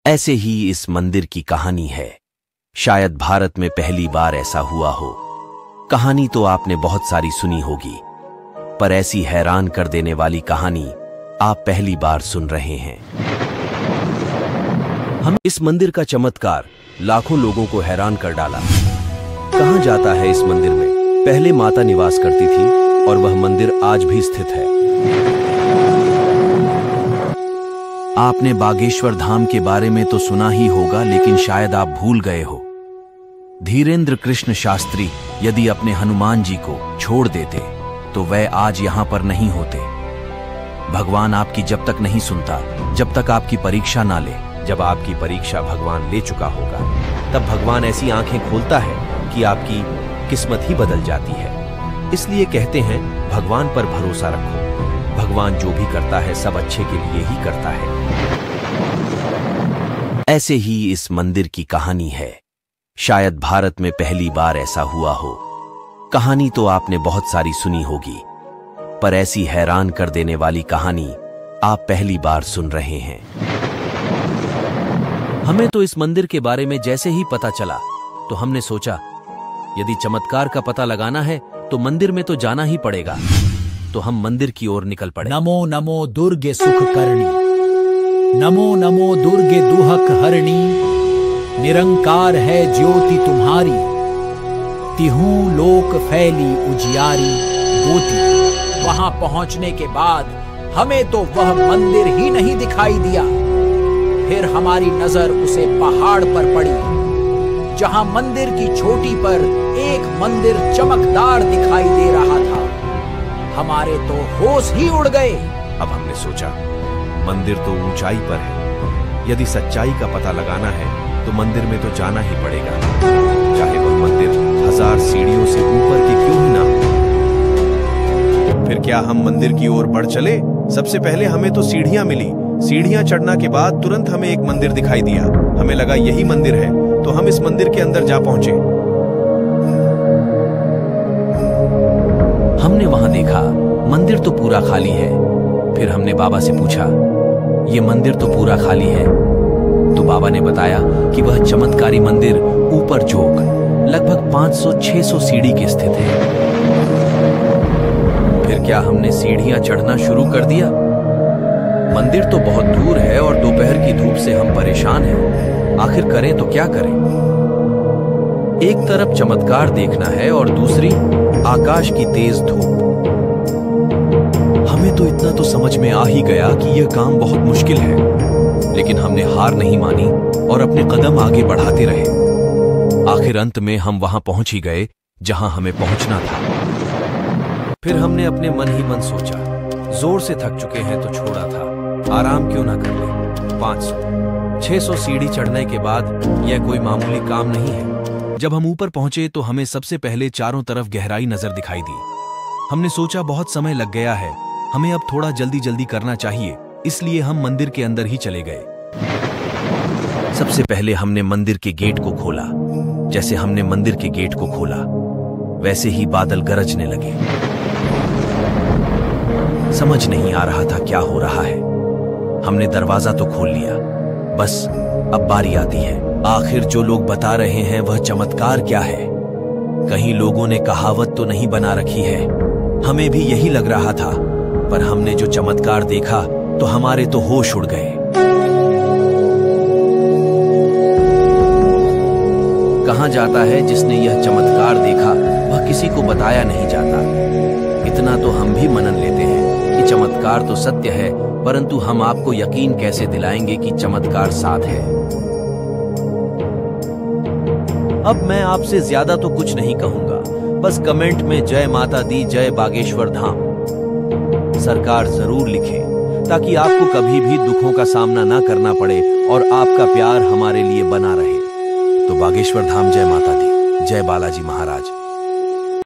ऐसे ही इस मंदिर की कहानी है। शायद भारत में पहली बार ऐसा हुआ हो। कहानी तो आपने बहुत सारी सुनी होगी, पर ऐसी हैरान कर देने वाली कहानी आप पहली बार सुन रहे हैं। हम इस मंदिर का चमत्कार लाखों लोगों को हैरान कर डाला। कहां जाता है इस मंदिर में? पहले माता निवास करती थी और वह मंदिर आज भी स्थित है। आपने बागेश्वर धाम के बारे में तो सुना ही होगा, लेकिन शायद आप भूल गए हो। धीरेन्द्र कृष्ण शास्त्री यदि अपने हनुमान जी को छोड़ देते तो वह आज यहां पर नहीं होते। भगवान आपकी जब तक नहीं सुनता, जब तक आपकी परीक्षा ना ले। जब आपकी परीक्षा भगवान ले चुका होगा, तब भगवान ऐसी आंखें खोलता है कि आपकी किस्मत ही बदल जाती है। इसलिए कहते हैं भगवान पर भरोसा रखो। भगवान जो भी करता है सब अच्छे के लिए ही करता है। ऐसे ही इस मंदिर की कहानी है। शायद भारत में पहली बार ऐसा हुआ हो। कहानी तो आपने बहुत सारी सुनी होगी, पर ऐसी हैरान कर देने वाली कहानी आप पहली बार सुन रहे हैं। हमें तो इस मंदिर के बारे में जैसे ही पता चला तो हमने सोचा यदि चमत्कार का पता लगाना है तो मंदिर में तो जाना ही पड़ेगा। तो हम मंदिर की ओर निकल पड़े। नमो नमो दुर्गे सुख करणी, नमो नमो दुर्गे दुहक हरणी। निरंकार है ज्योति तुम्हारी, तिहू लोक फैली उजियारी ज्योति। वहां पहुंचने के बाद हमें तो वह मंदिर ही नहीं दिखाई दिया। फिर हमारी नजर उसे पहाड़ पर पड़ी जहां मंदिर की चोटी पर एक मंदिर चमकदार दिखाई दे रहा था। हमारे तो होश ही उड़ गए। अब हमने सोचा मंदिर तो ऊंचाई पर है, यदि सच्चाई का पता लगाना है तो मंदिर में तो जाना ही पड़ेगा, चाहे वह मंदिर 1000 सीढ़ियों से ऊपर की क्यों ही ना हो। फिर क्या हम मंदिर की ओर बढ़ चले? सबसे पहले हमें तो सीढ़ियां मिली। सीढ़ियां चढ़ना के बाद तुरंत हमें एक मंदिर दिखाई दिया। हमें लगा यही मंदिर है, तो हम इस मंदिर के अंदर जा पहुंचे। हमने वहां देखा मंदिर तो पूरा खाली है। फिर हमने बाबा से पूछा ये मंदिर तो पूरा खाली है। तो बाबा ने बताया कि वह चमत्कारी मंदिर ऊपर चौक लगभग 500-600 सीढ़ी के स्थित है। फिर क्या हमने सीढ़ियां चढ़ना शुरू कर दिया? मंदिर तो बहुत दूर है और दोपहर की धूप से हम परेशान हैं। आखिर करें तो क्या करें? एक तरफ चमत्कार देखना है और दूसरी आकाश की तेज धूप। हमें तो इतना तो समझ में आ ही गया कि यह काम बहुत मुश्किल है, लेकिन हमने हार नहीं मानी और अपने कदम आगे बढ़ाते रहे। आखिर अंत में हम वहां पहुंच ही गए जहां हमें पहुंचना था। फिर हमने अपने मन ही मन सोचा जोर से थक चुके हैं तो छोड़ा था, आराम क्यों ना कर ले। 500-600 सीढ़ी चढ़ने के बाद यह कोई मामूली काम नहीं है। जब हम ऊपर पहुंचे तो हमें सबसे पहले चारों तरफ गहराई नजर दिखाई दी। हमने सोचा बहुत समय लग गया है, हमें अब थोड़ा जल्दी जल्दी करना चाहिए, इसलिए हम मंदिर के अंदर ही चले गए। सबसे पहले हमने मंदिर के गेट को खोला। जैसे हमने मंदिर के गेट को खोला वैसे ही बादल गरजने लगे। समझ नहीं आ रहा था क्या हो रहा है। हमने दरवाजा तो खोल लिया, बस अब बारी आती है। आखिर जो लोग बता रहे हैं वह चमत्कार क्या है? कहीं लोगों ने कहावत तो नहीं बना रखी है? हमें भी यही लग रहा था, पर हमने जो चमत्कार देखा तो हमारे तो होश उड़ गए। कहां जाता है जिसने यह चमत्कार देखा, वह किसी को बताया नहीं जाता। इतना तो हम भी मनन लेते हैं कि चमत्कार तो सत्य है, परंतु हम आपको यकीन कैसे दिलाएंगे कि चमत्कार साथ है। अब मैं आपसे ज्यादा तो कुछ नहीं कहूंगा, बस कमेंट में जय माता दी, जय बागेश्वर धाम सरकार जरूर लिखें, ताकि आपको कभी भी दुखों का सामना ना करना पड़े और आपका प्यार हमारे लिए बना रहे। तो बागेश्वर धाम जय माता दी, जय बालाजी महाराज।